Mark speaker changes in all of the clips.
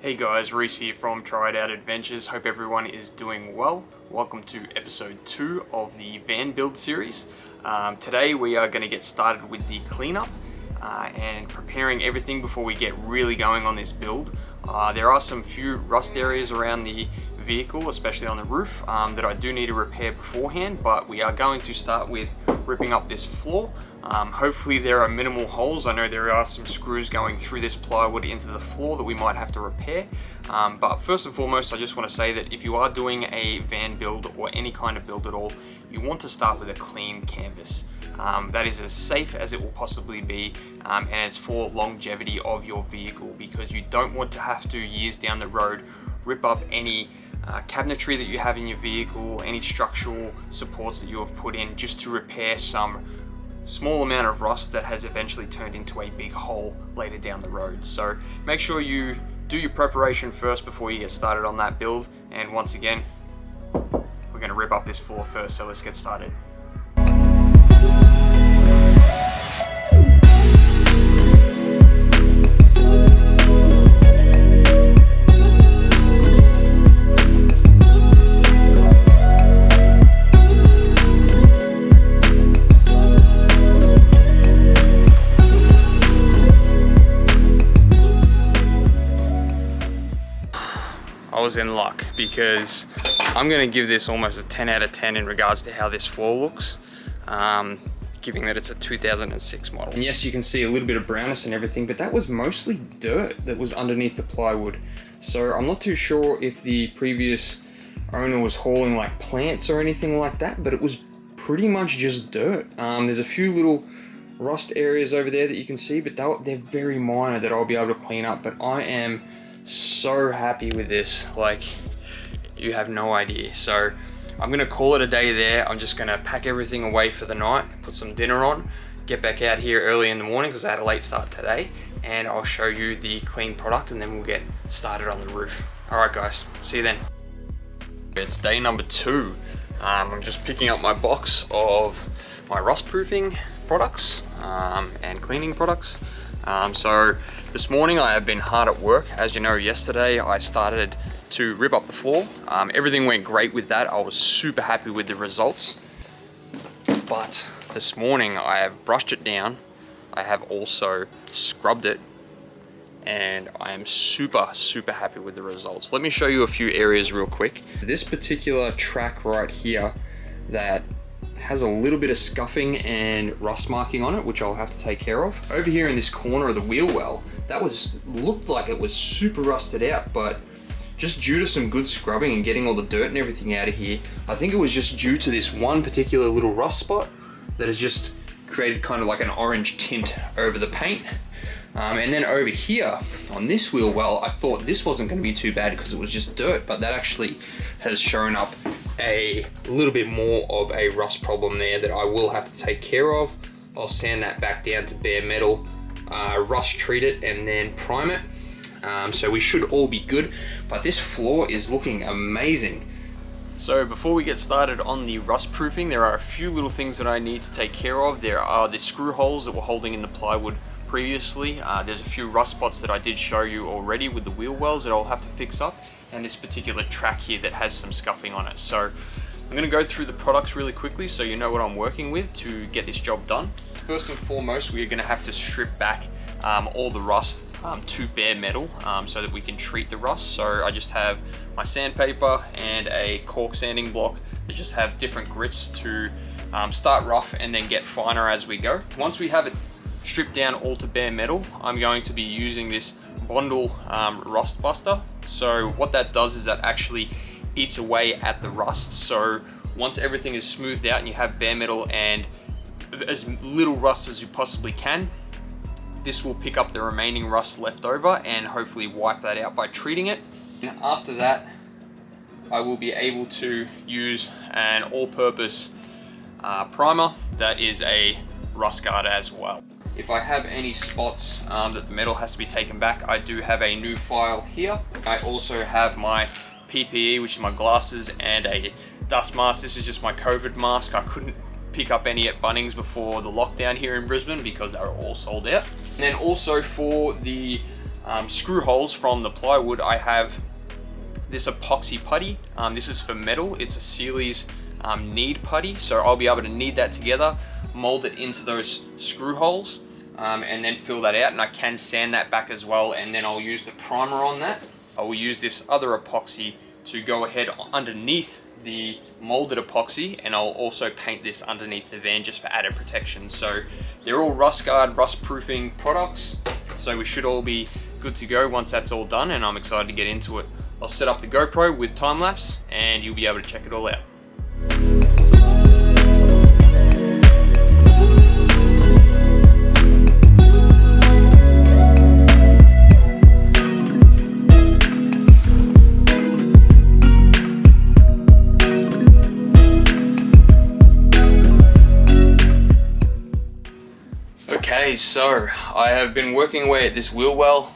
Speaker 1: Hey guys, Reese here from Try It Out Adventures. Hope everyone is doing well. Welcome to episode 2 of the van build series. Today we are going to get started with the cleanup and preparing everything before we get really going on this build. There are some few rust areas around the vehicle, especially on the roof, that I do need to repair beforehand, but we are going to start with ripping up this floor. Hopefully there are minimal holes. I know there are some screws going through this plywood into the floor that we might have to repair. But first and foremost, I just want to say that if you are doing a van build or any kind of build at all, you want to start with a clean canvas. That is as safe as it will possibly be, and it's for longevity of your vehicle, because you don't want to have to, years down the road, rip up any cabinetry that you have in your vehicle, any structural supports that you have put in, just to repair some small amount of rust that has eventually turned into a big hole later down the road. So make sure you do your preparation first before you get started on that build. And once again, we're going to rip up this floor first, so let's get started. I was in luck because I'm going to give this almost a 10 out of 10 in regards to how this floor looks, given that it's a 2006 model. And yes, you can see a little bit of brownness and everything, but that was mostly dirt that was underneath the plywood. So I'm not too sure if the previous owner was hauling like plants or anything like that, but it was pretty much just dirt. There's a few little rust areas over there that you can see, but they're very minor that I'll be able to clean up. But I am so happy with this, like, you have no idea. So I'm gonna call it a day there. I'm just gonna pack everything away for the night, put some dinner on, get back out here early in the morning because I had a late start today, and I'll show you the clean product and then we'll get started on the roof. All right guys, see you then. It's day number 2. I'm just picking up my box of my rust proofing products and cleaning products. So this morning I have been hard at work. As you know, yesterday I started to rip up the floor. Everything went great with that. I was super happy with the results. But this morning I have brushed it down. I have also scrubbed it, and I am super happy with the results. Let me show you a few areas real quick. This particular track right here that has a little bit of scuffing and rust marking on it, which I'll have to take care of. Over here in this corner of the wheel well, that looked like it was super rusted out, but just due to some good scrubbing and getting all the dirt and everything out of here, I think it was just due to this one particular little rust spot that has just created kind of like an orange tint over the paint. And then over here on this wheel well, I thought this wasn't going to be too bad because it was just dirt, but that actually has shown up a little bit more of a rust problem there that I will have to take care of. I'll sand that back down to bare metal, rust treat it, and then prime it. So we should all be good, but this floor is looking amazing. So before we get started on the rust proofing, there are a few little things that I need to take care of. There are the screw holes that were holding in the plywood previously. There's a few rust spots that I did show you already with the wheel wells that I'll have to fix up, and this particular track here that has some scuffing on it. So I'm going to go through the products really quickly so you know what I'm working with to get this job done. First and foremost, we are going to have to strip back all the rust to bare metal so that we can treat the rust. So I just have my sandpaper and a cork sanding block that just have different grits to start rough and then get finer as we go. Once we have it stripped down all to bare metal, I'm going to be using this Bondel rust buster. So what that does is that actually eats away at the rust. So once everything is smoothed out and you have bare metal and as little rust as you possibly can, this will pick up the remaining rust left over and hopefully wipe that out by treating it. And after that, I will be able to use an all-purpose primer that is a rust guard as well. If I have any spots that the metal has to be taken back, I do have a new file here. I also have my PPE, which is my glasses, and a dust mask. This is just my COVID mask. I couldn't pick up any at Bunnings before the lockdown here in Brisbane because they were all sold out. And then also for the screw holes from the plywood, I have this epoxy putty. This is for metal. It's a Sealy's knead putty. So I'll be able to knead that together, mold it into those screw holes, and then fill that out. And I can sand that back as well. And then I'll use the primer on that. I will use this other epoxy to go ahead underneath the molded epoxy, and I'll also paint this underneath the van just for added protection. So they're all rust guard, rust proofing products. So we should all be good to go once that's all done, and I'm excited to get into it. I'll set up the GoPro with time lapse and you'll be able to check it all out. Okay, so I have been working away at this wheel well,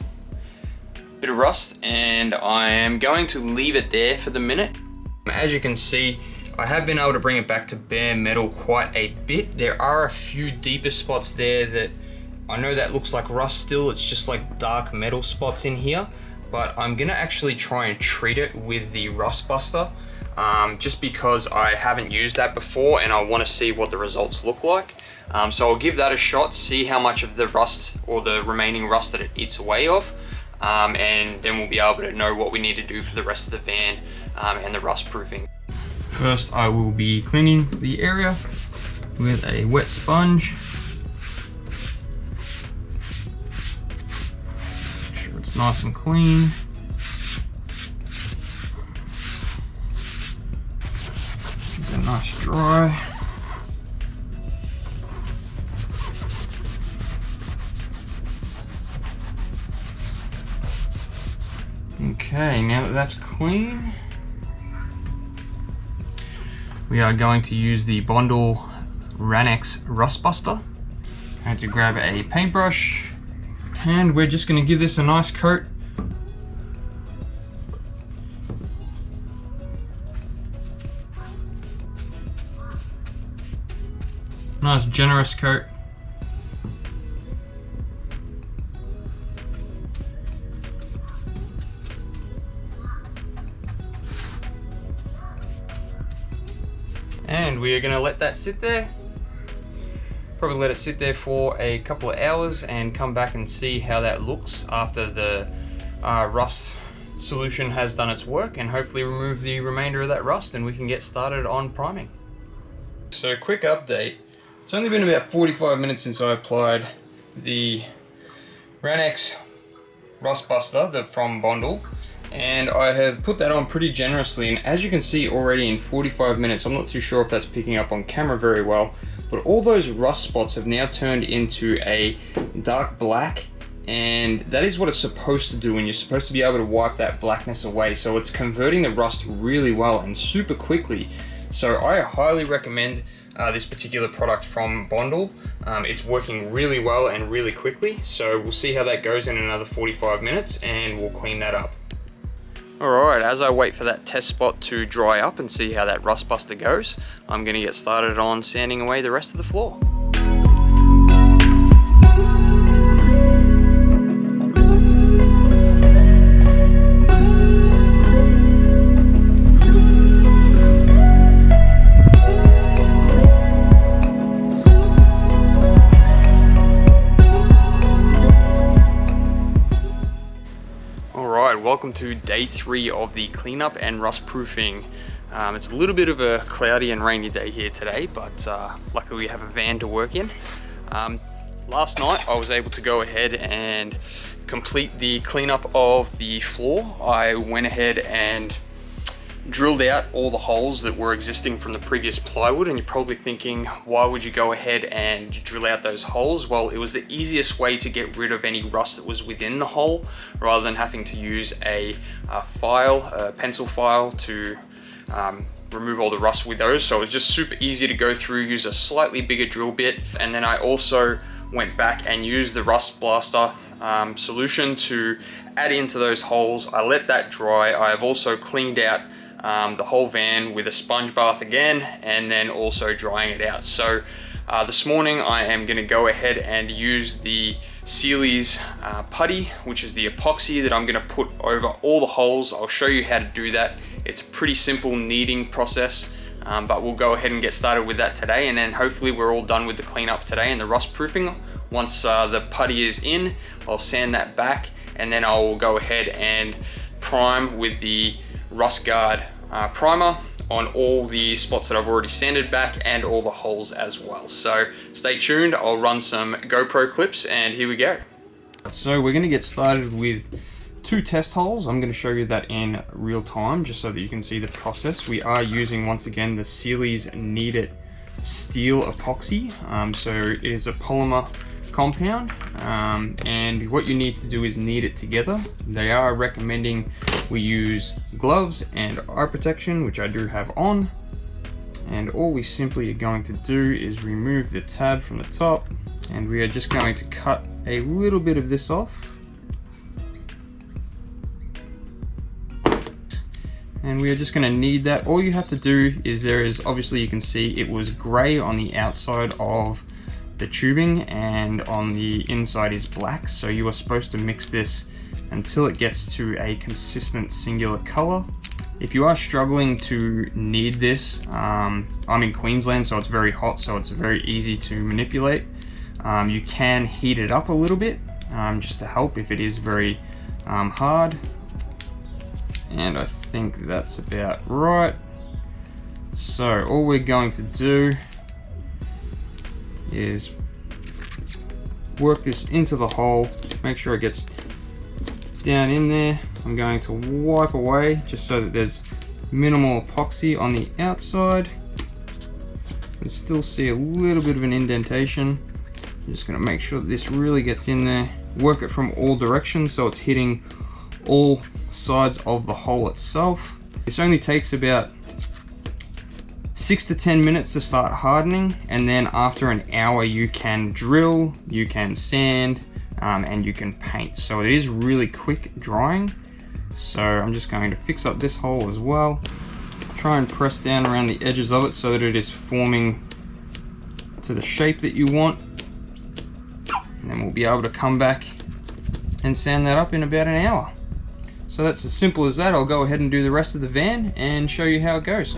Speaker 1: bit of rust, and I am going to leave it there for the minute. As you can see, I have been able to bring it back to bare metal quite a bit. There are a few deeper spots there that I know that looks like rust still. It's just like dark metal spots in here, but I'm gonna actually try and treat it with the Rust Buster, just because I haven't used that before and I want to see what the results look like. So I'll give that a shot, see how much of the rust or the remaining rust that it eats away of, and then we'll be able to know what we need to do for the rest of the van and the rust proofing. First, I will be cleaning the area with a wet sponge. Make sure it's nice and clean. Give it a nice dry. Okay, now that that's clean, we are going to use the Bondall Ranex Rust Buster. I had to grab a paintbrush and we're just going to give this a nice coat. Nice generous coat. And we are going to let that sit there. Probably let it sit there for a couple of hours and come back and see how that looks after the rust solution has done its work, and hopefully remove the remainder of that rust and we can get started on priming. So quick update. It's only been about 45 minutes since I applied the Ranex Rust Buster from Bondall, and I have put that on pretty generously, and as you can see already in 45 minutes, I'm not too sure if that's picking up on camera very well, but all those rust spots have now turned into a dark black, and that is what it's supposed to do, and you're supposed to be able to wipe that blackness away. So it's converting the rust really well and super quickly. So I highly recommend this particular product from Bondall. It's working really well and really quickly, so we'll see how that goes in another 45 minutes and we'll clean that up. Alright, as I wait for that test spot to dry up and see how that Rust Buster goes, I'm going to get started on sanding away the rest of the floor. Welcome to day 3 of the cleanup and rust proofing. It's a little bit of a cloudy and rainy day here today, but luckily we have a van to work in. Last night I was able to go ahead and complete the cleanup of the floor. I went ahead and drilled out all the holes that were existing from the previous plywood, and you're probably thinking, why would you go ahead and drill out those holes? Well, it was the easiest way to get rid of any rust that was within the hole, rather than having to use a pencil file to remove all the rust with those. So it was just super easy to go through, use a slightly bigger drill bit, and then I also went back and used the Rust Buster solution to add into those holes. I let that dry. I have also cleaned out the whole van with a sponge bath again, and then also drying it out. So this morning I am going to go ahead and use the Sealy's putty, which is the epoxy that I'm going to put over all the holes. I'll show you how to do that. It's a pretty simple kneading process, but we'll go ahead and get started with that today, and then hopefully we're all done with the cleanup today and the rust proofing. Once the putty is in, I'll sand that back, and then I'll go ahead and prime with the Rust Guard primer on all the spots that I've already sanded back and all the holes as well. So stay tuned, I'll run some GoPro clips and here we go. So we're gonna get started with 2 test holes. I'm gonna show you that in real time just so that you can see the process. We are using, once again, the Sealy's Knead It Steel Epoxy. So it is a polymer compound, and what you need to do is knead it together. They are recommending we use gloves and eye protection, which I do have on, and all we simply are going to do is remove the tab from the top, and we are just going to cut a little bit of this off, and we are just going to knead that. All you have to do is, there is, obviously you can see it was gray on the outside of the tubing and on the inside is black, so you are supposed to mix this until it gets to a consistent singular color. If you are struggling to knead this, I'm in Queensland, so it's very hot, so it's very easy to manipulate. You can heat it up a little bit just to help if it is very hard, and I think that's about right. So all we're going to do is work this into the hole, make sure it gets down in there. I'm going to wipe away just so that there's minimal epoxy on the outside. You can still see a little bit of an indentation. I'm just going to make sure that this really gets in there. Work it from all directions so it's hitting all sides of the hole itself. This only takes about 6 to 10 minutes to start hardening, and then after an hour you can drill, you can sand, and you can paint. So it is really quick drying. So I'm just going to fix up this hole as well. Try and press down around the edges of it so that it is forming to the shape that you want. And then we'll be able to come back and sand that up in about an hour. So that's as simple as that. I'll go ahead and do the rest of the van and show you how it goes.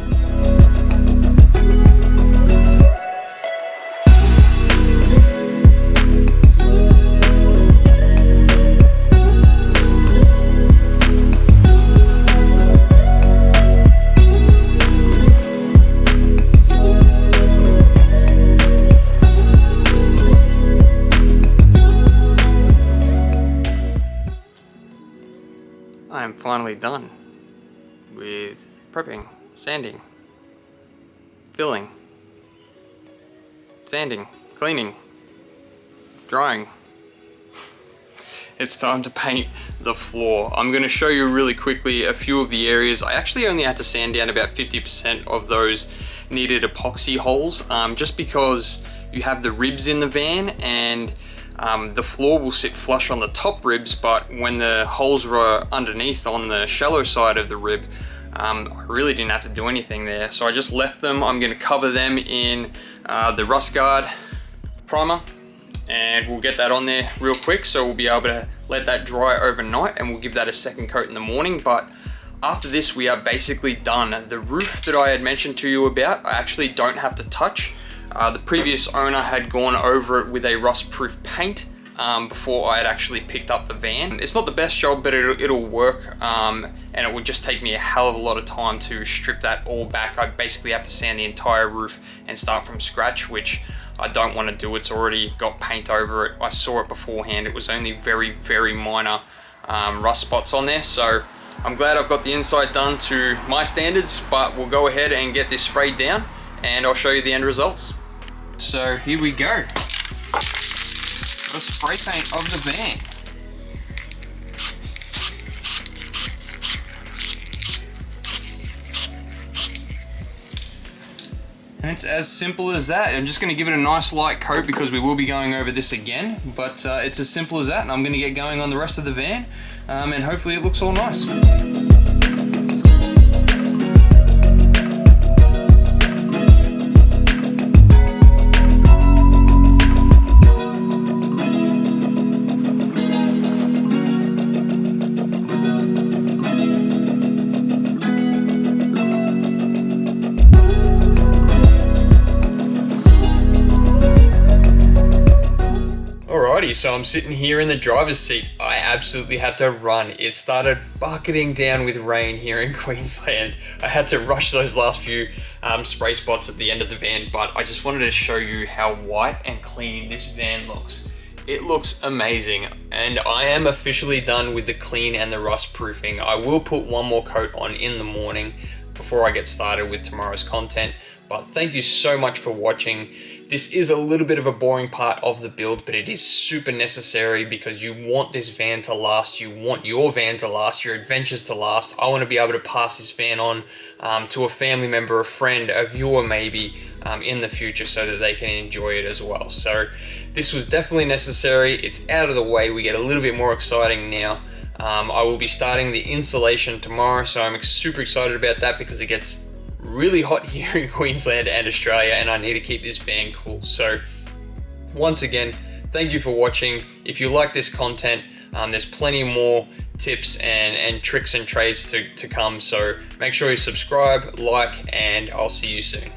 Speaker 1: I am finally done with prepping, sanding, filling, sanding, cleaning, drying. It's time to paint the floor. I'm going to show you really quickly a few of the areas. I actually only had to sand down about 50% of those kneaded epoxy holes, just because you have the ribs in the van, and the floor will sit flush on the top ribs, but when the holes were underneath on the shallow side of the rib, I really didn't have to do anything there. So I just left them. I'm going to cover them in the Rust Guard primer, and we'll get that on there real quick. So we'll be able to let that dry overnight, and we'll give that a second coat in the morning. But after this, we are basically done. The roof that I had mentioned to you about, I actually don't have to touch. The previous owner had gone over it with a rust-proof paint before I had actually picked up the van. It's not the best job, but it'll work, and it would just take me a hell of a lot of time to strip that all back. I basically have to sand the entire roof and start from scratch, which I don't want to do. It's already got paint over it. I saw it beforehand. It was only very, very minor rust spots on there. So I'm glad I've got the inside done to my standards, but we'll go ahead and get this sprayed down and I'll show you the end results. So here we go. Got a spray paint of the van. And it's as simple as that. I'm just going to give it a nice light coat because we will be going over this again, but it's as simple as that, and I'm going to get going on the rest of the van, and hopefully it looks all nice. Alrighty, so I'm sitting here in the driver's seat. I absolutely had to run. It started bucketing down with rain here in Queensland. I had to rush those last few spray spots at the end of the van, but I just wanted to show you how white and clean this van looks. It looks amazing, and I am officially done with the clean and the rust proofing. I will put one more coat on in the morning before I get started with tomorrow's content, but thank you so much for watching. This is a little bit of a boring part of the build, but it is super necessary because you want this van to last. You want your van to last, your adventures to last. I want to be able to pass this van on to a family member, a friend, a viewer maybe in the future so that they can enjoy it as well. So this was definitely necessary. It's out of the way. We get a little bit more exciting now. I will be starting the installation tomorrow, so I'm super excited about that because it gets really hot here in Queensland and Australia, and I need to keep this van cool. So once again, thank you for watching. If you like this content, there's plenty more tips and tricks and trades to come. So make sure you subscribe, like, and I'll see you soon.